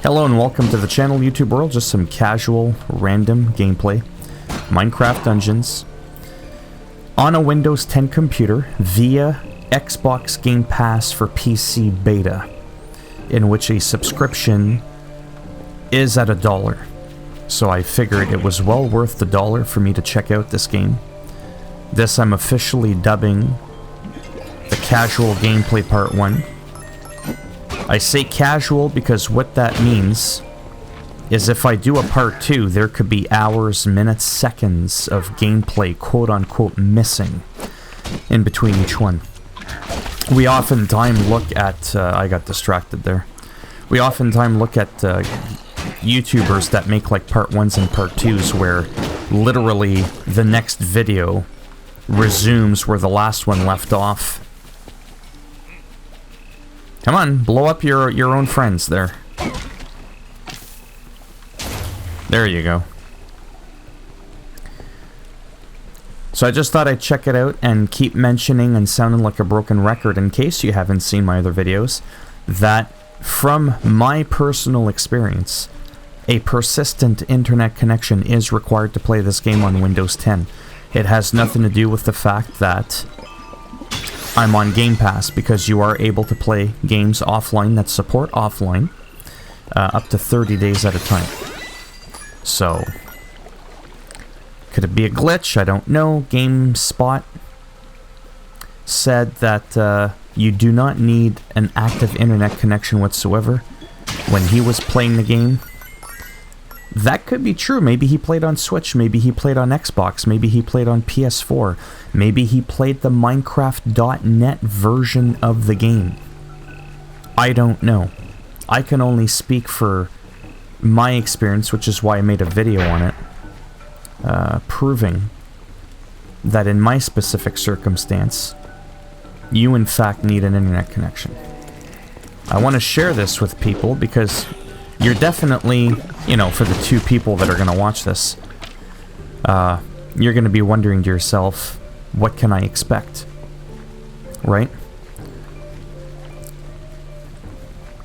Hello and welcome to the channel, YouTube world. Just some casual, random gameplay. Minecraft Dungeons. On a Windows 10 computer via Xbox Game Pass for PC beta, in which a subscription is at $1. So I figured it was well worth the $1 for me to check out this game. This I'm officially dubbing the Casual Gameplay Part 1. I say casual because what that means is if I do a part 2, there could be hours, minutes, seconds of gameplay, quote-unquote, missing in between each one. We oftentimes look at... I got distracted there. We oftentimes look at YouTubers that make like part 1s and part 2s where literally the next video resumes where the last one left off. Come on, blow up your own friends there. There you go. So I just thought I'd check it out and keep mentioning and sounding like a broken record in case you haven't seen my other videos, that from my personal experience, a persistent internet connection is required to play this game on Windows 10. It has nothing to do with the fact that I'm on Game Pass, because you are able to play games offline that support offline up to 30 days at a time. So, could it be a glitch? I don't know. GameSpot said that you do not need an active internet connection whatsoever when he was playing the game. That could be true. Maybe he played on Switch, maybe he played on Xbox, maybe he played on PS4, maybe he played the Minecraft.net version of the game. I don't know. I can only speak for my experience, which is why I made a video on it, proving that in my specific circumstance, you in fact need an internet connection. I want to share this with people because you're definitely, you know, for the 2 people that are going to watch this, you're going to be wondering to yourself, what can I expect? Right?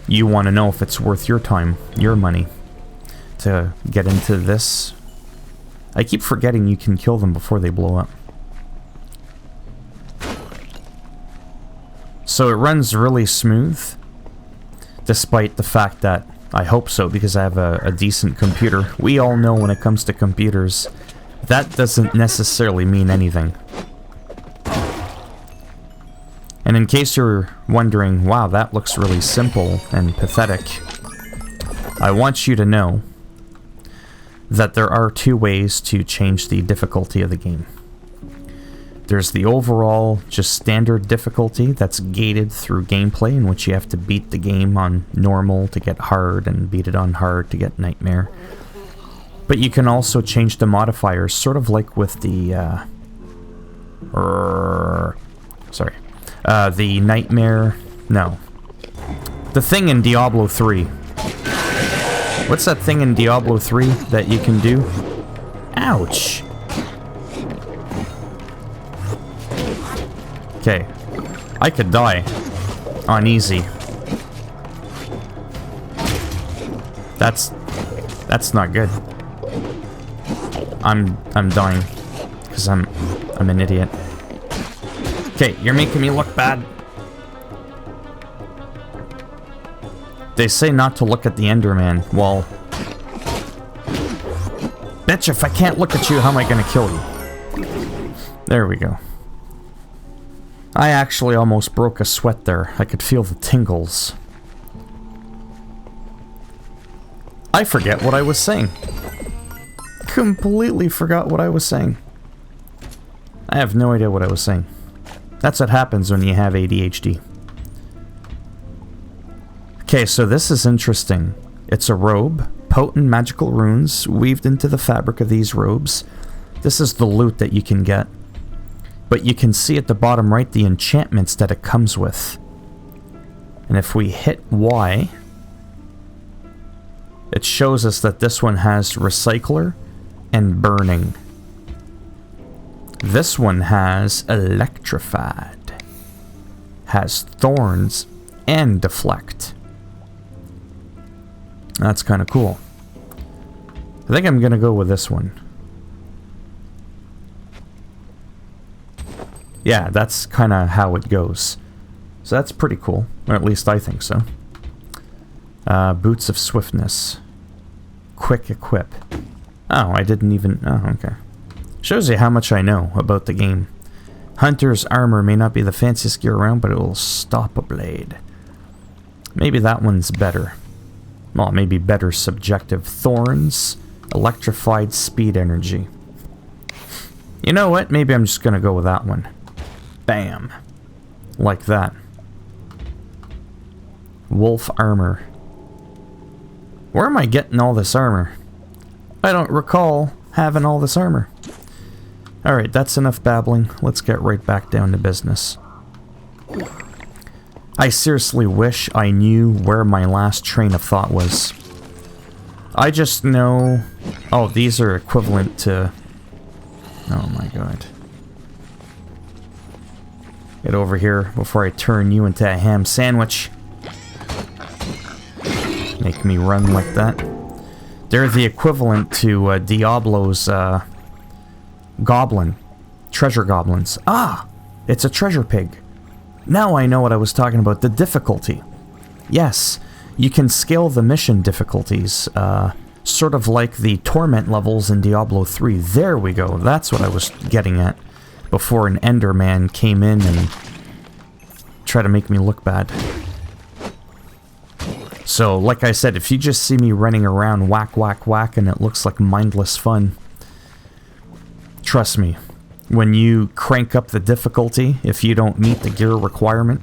You want to know if it's worth your time, your money, to get into this. I keep forgetting you can kill them before they blow up. So it runs really smooth, despite the fact that I hope so, because I have a decent computer. We all know when it comes to computers, that doesn't necessarily mean anything. And in case you're wondering, wow, that looks really simple and pathetic, I want you to know that there are 2 ways to change the difficulty of the game. There's the overall, just standard difficulty that's gated through gameplay, in which you have to beat the game on normal to get hard, and beat it on hard to get nightmare. But you can also change the modifiers, sort of like with the, the nightmare, no. The thing in Diablo 3. What's that thing in Diablo 3 that you can do? Ouch! Okay, I could die on easy. That's not good. I'm dying because I'm an idiot. Okay, you're making me look bad. They say not to look at the Enderman. Well, bitch, if I can't look at you, how am I gonna kill you? There we go. I actually almost broke a sweat there. I could feel the tingles. I forget what I was saying. Completely forgot what I was saying. I have no idea what I was saying. That's what happens when you have ADHD. Okay, so this is interesting. It's a robe. Potent magical runes weaved into the fabric of these robes. This is the loot that you can get. But you can see at the bottom right the enchantments that it comes with. And if we hit Y, it shows us that this one has Recycler and Burning. This one has Electrified, has Thorns, and Deflect. That's kind of cool. I think I'm gonna go with this one. Yeah, that's kind of how it goes. So that's pretty cool. Or at least I think so. Boots of Swiftness. Quick Equip. Oh, I didn't even... Oh, okay. Shows you how much I know about the game. Hunter's Armor may not be the fanciest gear around, but it will stop a blade. Maybe that one's better. Well, maybe better subjective. Thorns. Electrified Speed Energy. You know what? Maybe I'm just gonna go with that one. Bam. Like that. Wolf Armor. Where am I getting all this armor? I don't recall having all this armor. Alright, that's enough babbling. Let's get right back down to business. I seriously wish I knew where my last train of thought was. I just know... Oh, these are equivalent to... Oh my god. Get over here before I turn you into a ham sandwich. Make me run like that. They're the equivalent to Diablo's goblin. Treasure goblins. Ah! It's a treasure pig. Now I know what I was talking about. The difficulty. Yes, you can scale the mission difficulties. Sort of like the torment levels in Diablo 3. There we go. That's what I was getting at. Before an Enderman came in and tried to make me look bad. So, like I said, if you just see me running around whack, whack, whack, and it looks like mindless fun, trust me, when you crank up the difficulty, if you don't meet the gear requirement,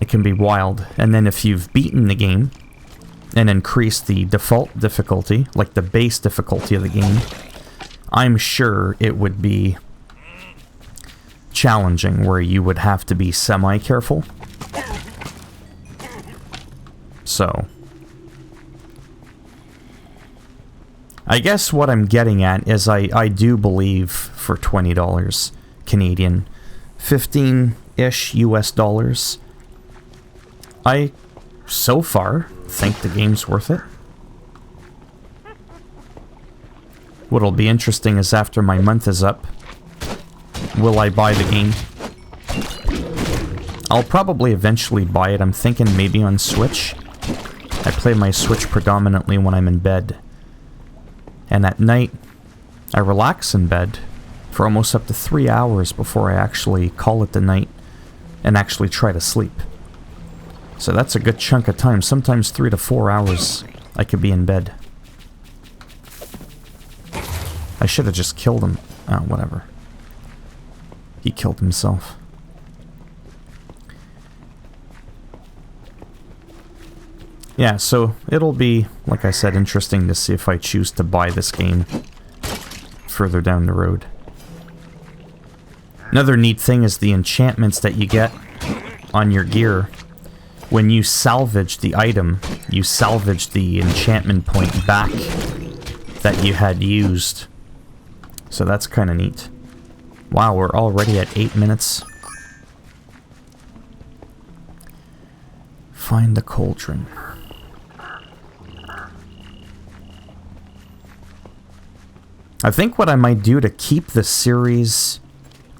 it can be wild. And then if you've beaten the game and increased the default difficulty, like the base difficulty of the game, I'm sure it would be challenging, where you would have to be semi-careful. So, I guess what I'm getting at is I do believe for $20 Canadian, 15-ish US dollars, I, so far, think the game's worth it. What'll be interesting is after my month is up, will I buy the game? I'll probably eventually buy it. I'm thinking maybe on Switch. I play my Switch predominantly when I'm in bed. And at night, I relax in bed for almost up to 3 hours before I actually call it the night and actually try to sleep. So that's a good chunk of time. Sometimes 3 to 4 hours I could be in bed. I should have just killed him. Oh, whatever. He killed himself. Yeah, so it'll be, like I said, interesting to see if I choose to buy this game further down the road. Another neat thing is the enchantments that you get on your gear. When you salvage the item, you salvage the enchantment point back that you had used. So that's kind of neat. Wow, we're already at 8 minutes. Find the cauldron. I think what I might do to keep the series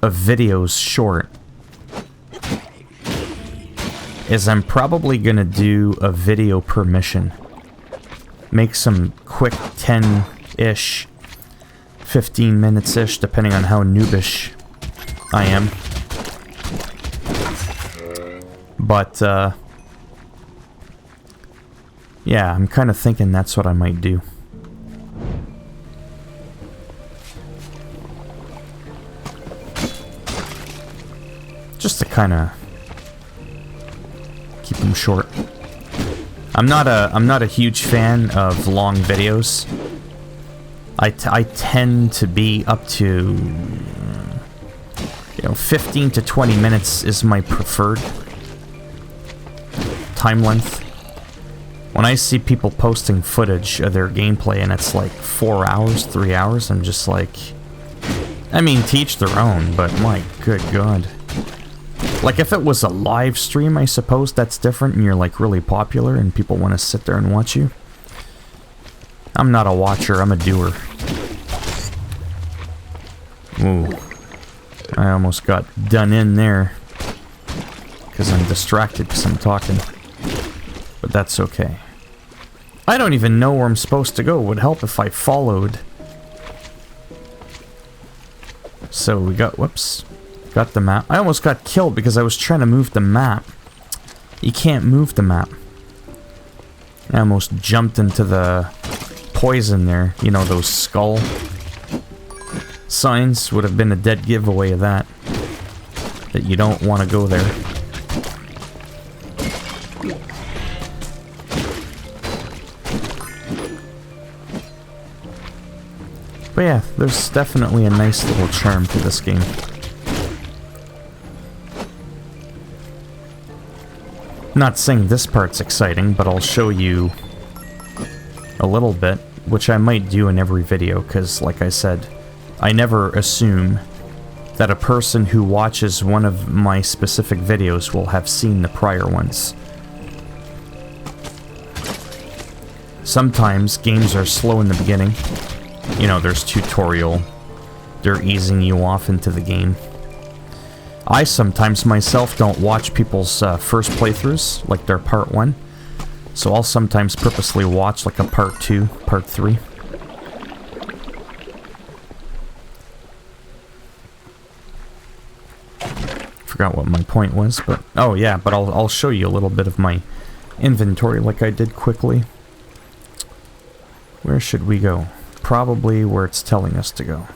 of videos short is I'm probably gonna do a video per mission. Make some quick 10-ish, 15 minutes-ish, depending on how noobish I am. But, yeah, I'm kind of thinking that's what I might do. Just to kind of keep them short. I'm not a huge fan of long videos. I tend to be up to 15 to 20 minutes is my preferred time length. When I see people posting footage of their gameplay and it's like 4 hours, 3 hours, I'm just like, I mean, to each their own, but my good God. Like, if it was a live stream, I suppose that's different, and you're, like, really popular, and people want to sit there and watch you. I'm not a watcher, I'm a doer. Ooh. I almost got done in there. Because I'm distracted because I'm talking. But that's okay. I don't even know where I'm supposed to go. It would help if I followed. So we got, whoops. Got the map. I almost got killed because I was trying to move the map. You can't move the map. I almost jumped into the poison there. You know, those skull signs would have been a dead giveaway of that. That you don't want to go there. But yeah, there's definitely a nice little charm to this game. Not saying this part's exciting, but I'll show you a little bit, which I might do in every video, because, like I said, I never assume that a person who watches one of my specific videos will have seen the prior ones. Sometimes games are slow in the beginning. You know, there's tutorial. They're easing you off into the game. I sometimes myself don't watch people's first playthroughs, like their part 1. So I'll sometimes purposely watch like a part 2, part 3. Forgot what my point was, but... Oh yeah, but I'll show you a little bit of my inventory like I did quickly. Where should we go? Probably where it's telling us to go.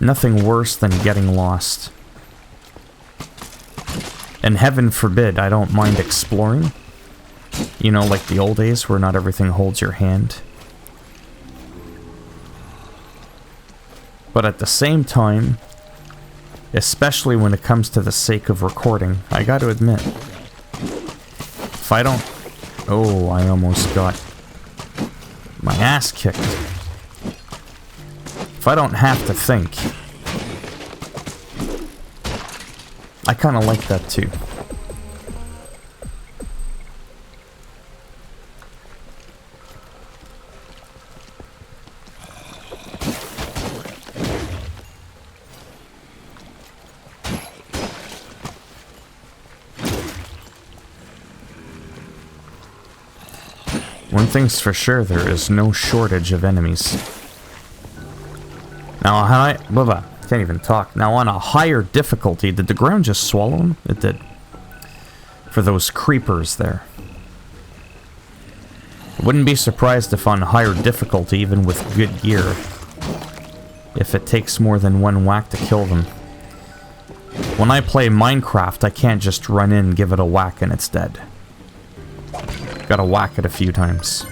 Nothing worse than getting lost. And heaven forbid, I don't mind exploring. You know, like the old days where not everything holds your hand. But at the same time, especially when it comes to the sake of recording, I gotta admit, if I don't... Oh, I almost got my ass kicked. If I don't have to think, I kind of like that too. One thing's for sure, there is no shortage of enemies. Now, can't even talk. Now, on a higher difficulty, did the ground just swallow him? It did. For those creepers there. I wouldn't be surprised if on higher difficulty, even with good gear, if it takes more than one whack to kill them. When I play Minecraft, I can't just run in, give it a whack, and it's dead. Gotta whack it a few times.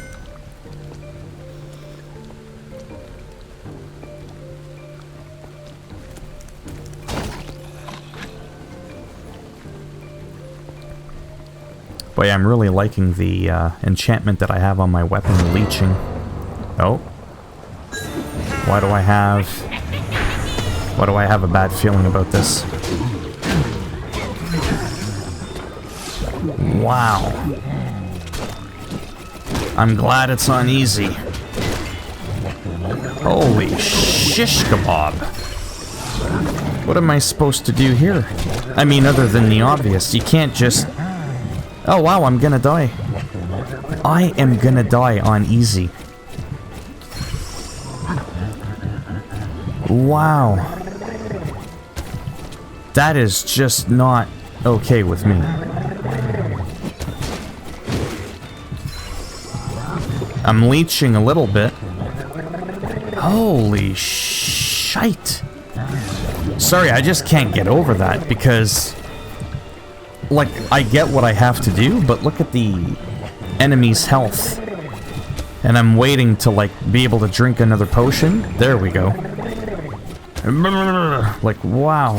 But yeah, I'm really liking the enchantment that I have on my weapon, leeching. Oh. Why do I have a bad feeling about this? Wow. I'm glad it's on easy. Holy shish kebab. What am I supposed to do here? I mean, other than the obvious, you can't just... Oh wow, I'm gonna die. I am gonna die on easy. Wow. That is just not okay with me. I'm leeching a little bit. Holy shite. Sorry, I just can't get over that because... Like, I get what I have to do, but look at the enemy's health. And I'm waiting to, like, be able to drink another potion. There we go. Like, wow.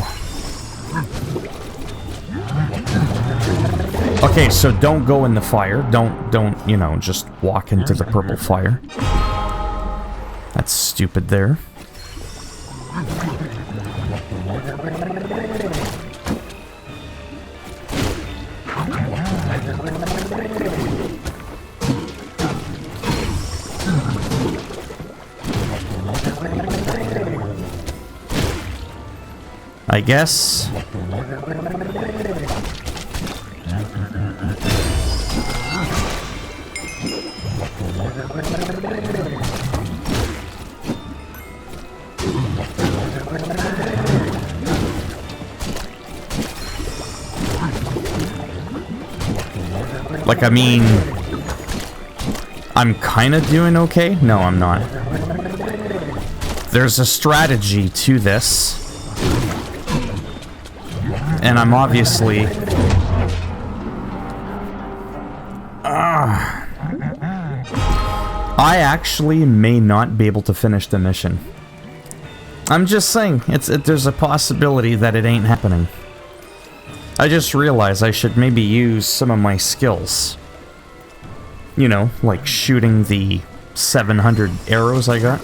Okay, so don't go in the fire. Don't, you know, just walk into the purple fire. That's stupid there. I guess. Like, I mean, I'm kind of doing okay. No, I'm not. There's a strategy to this. And I'm obviously... I actually may not be able to finish the mission. I'm just saying, there's a possibility that it ain't happening. I just realized I should maybe use some of my skills. You know, like shooting the 700 arrows I got.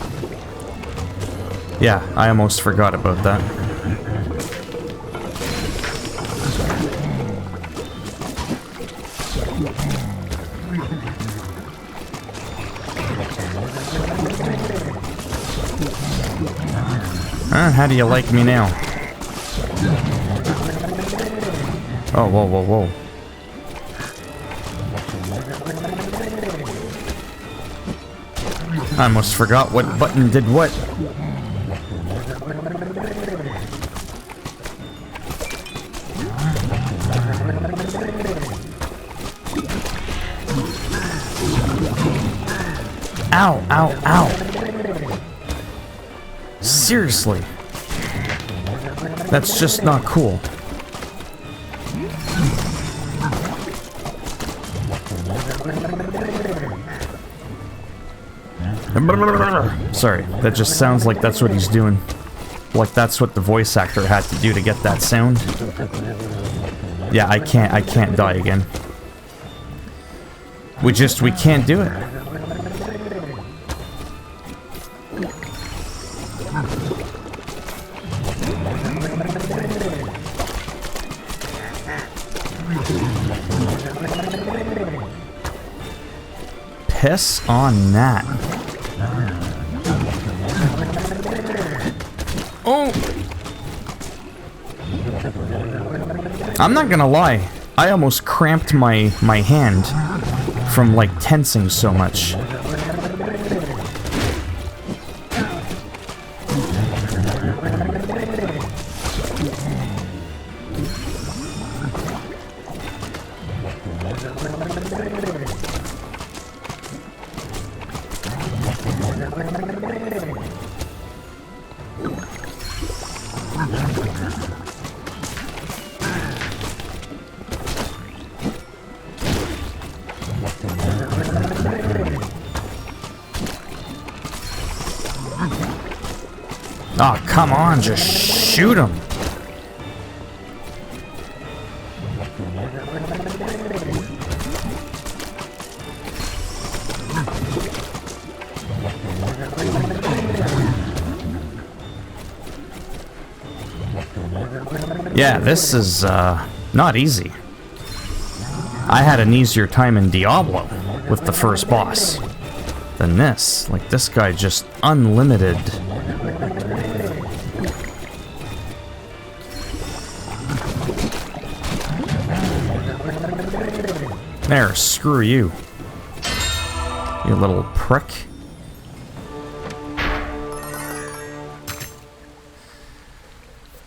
Yeah, I almost forgot about that. How do you like me now? Oh, whoa, whoa, whoa. I almost forgot what button did what. Ow, ow, ow. Seriously. That's just not cool. Sorry, that just sounds like that's what he's doing. Like that's what the voice actor had to do to get that sound. Yeah, I can't die again. We can't do it. Piss on that. Oh! I'm not gonna lie. I almost cramped my hand from, like, tensing so much. Oh, come on, just shoot him. Yeah, this is not easy. I had an easier time in Diablo with the first boss than this. Like, this guy just unlimited. There, screw you. You little prick.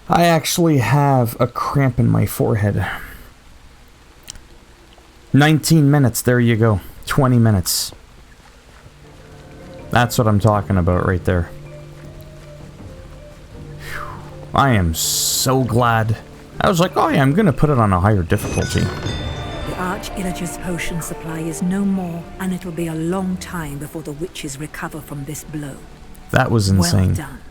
I actually have a cramp in my forehead. 19 minutes, there you go. 20 minutes. That's what I'm talking about right there. Whew. I am so glad. I was like, oh yeah, I'm gonna put it on a higher difficulty. The Arch-Illager's potion supply is no more, and it'll be a long time before the witches recover from this blow. That was insane. Well done.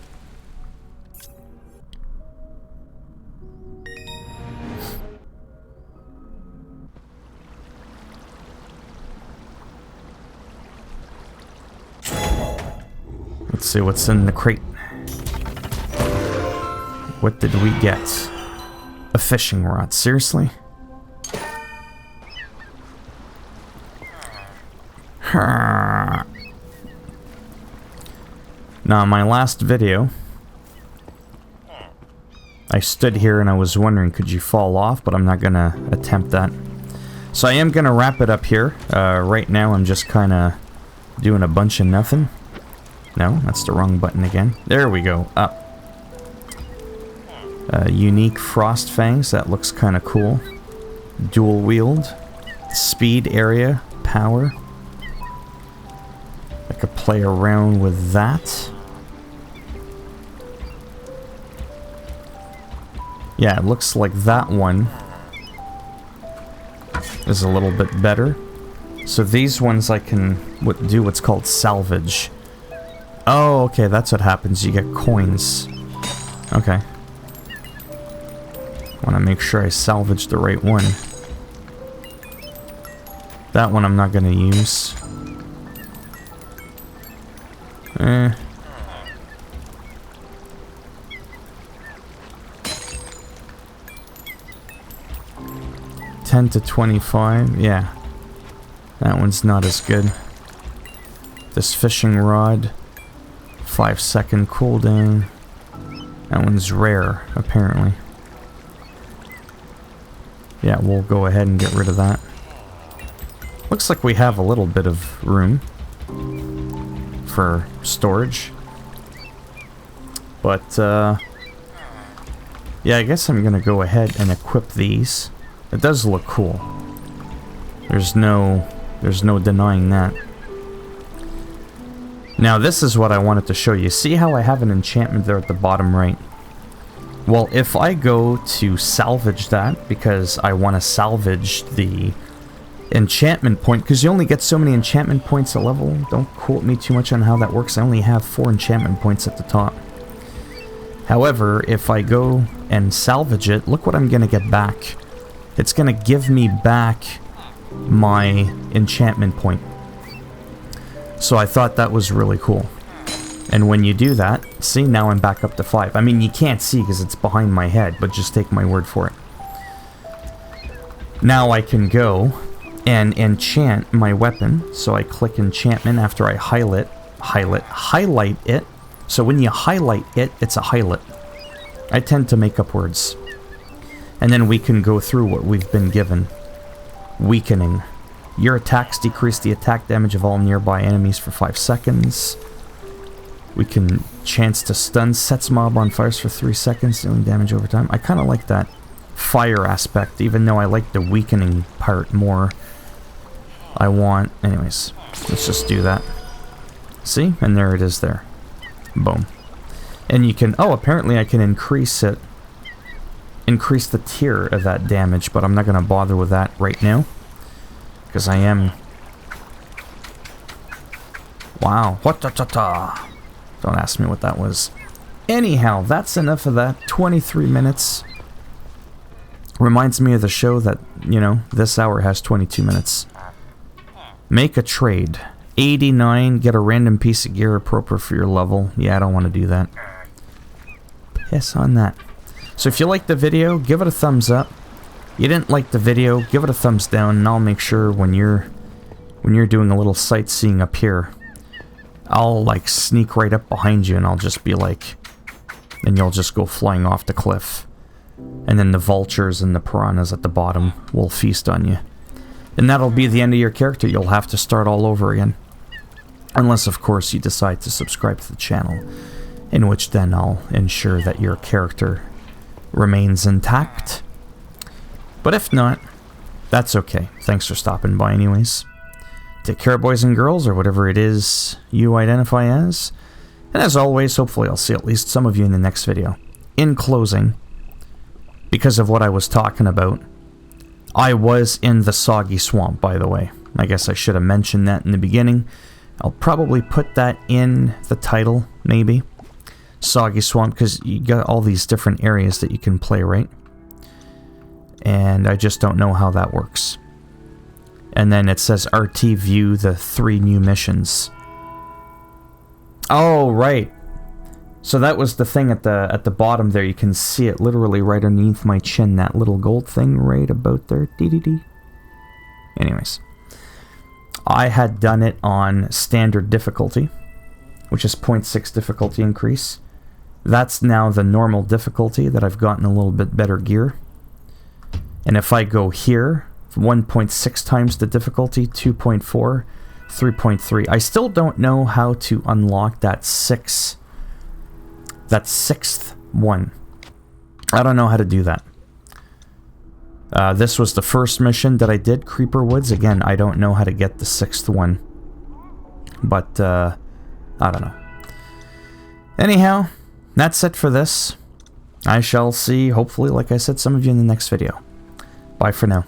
Let's see what's in the crate. What did we get? A fishing rod, seriously? Now, in my last video, I stood here and I was wondering, could you fall off? But I'm not going to attempt that. So I am going to wrap it up here. Right now I'm just kind of doing a bunch of nothing. No, that's the wrong button again. There we go. Up. Unique frost fangs. That looks kind of cool. Dual wield. Speed area. Power. I could play around with that. Yeah, it looks like that one is a little bit better. So these ones I can do what's called salvage. Oh, okay, that's what happens. You get coins. Okay. Want to make sure I salvage the right one. That one I'm not going to use. 10 to 25, yeah. That one's not as good. This fishing rod, 5-second cooldown. That one's rare, apparently. Yeah, we'll go ahead and get rid of that. Looks like we have a little bit of room for storage. But, yeah, I guess I'm gonna go ahead and equip these. It does look cool. There's no denying that. Now this is what I wanted to show you. See how I have an enchantment there at the bottom right? Well, if I go to salvage that, because I want to salvage the enchantment point, because you only get so many enchantment points a level. Don't quote me too much on how that works. I only have 4 enchantment points at the top. However, if I go and salvage it, look what I'm going to get back. It's going to give me back my enchantment point. So I thought that was really cool. And when you do that, see, now I'm back up to 5. I mean, you can't see because it's behind my head, but just take my word for it. Now I can go and enchant my weapon. So I click enchantment after I highlight it. So when you highlight it, it's a highlight. I tend to make up words. And then we can go through what we've been given. Weakening. Your attacks decrease the attack damage of all nearby enemies for 5 seconds. We can chance to stun sets mob on fires for 3 seconds, dealing damage over time. I kind of like that fire aspect, even though I like the weakening part more. Anyways, let's just do that. See? And there it is there. Boom. And you can, apparently I can increase the tier of that damage, but I'm not going to bother with that right now. Because I am... Wow. What-ta-ta-ta. Don't ask me what that was. Anyhow, that's enough of that. 23 minutes. Reminds me of the show that, you know, this hour has 22 minutes. Make a trade. 89, get a random piece of gear appropriate for your level. Yeah, I don't want to do that. Piss on that. So if you liked the video, give it a thumbs up. You didn't like the video, give it a thumbs down, and I'll make sure when you're doing a little sightseeing up here, I'll like sneak right up behind you and I'll just be like, and you'll just go flying off the cliff. And then the vultures and the piranhas at the bottom will feast on you. And that'll be the end of your character. You'll have to start all over again. Unless, of course, you decide to subscribe to the channel, in which then I'll ensure that your character remains intact. But if not, that's okay. Thanks for stopping by anyways. Take care, boys and girls, or whatever it is you identify as. And as always, hopefully I'll see at least some of you in the next video. In closing, because of what I was talking about, I was in the Soggy Swamp, by the way. I guess I should have mentioned that in the beginning. I'll probably put that in the title, maybe. Soggy Swamp, because you got all these different areas that you can play, right? And I just don't know how that works. And then it says RT view the 3 new missions. Oh, right. So that was the thing at the bottom there. You can see it literally right underneath my chin. That little gold thing right about there. Dee-dee-dee. Anyways. I had done it on standard difficulty, which is 0.6 difficulty increase. That's now the normal difficulty that I've gotten a little bit better gear. And if I go here, 1.6 times the difficulty, 2.4, 3.3. I still don't know how to unlock that sixth one. I don't know how to do that. This was the first mission that I did, Creeper Woods. Again, I don't know how to get the sixth one. But, I don't know. Anyhow, that's it for this. I shall see, hopefully, like I said, some of you in the next video. Bye for now.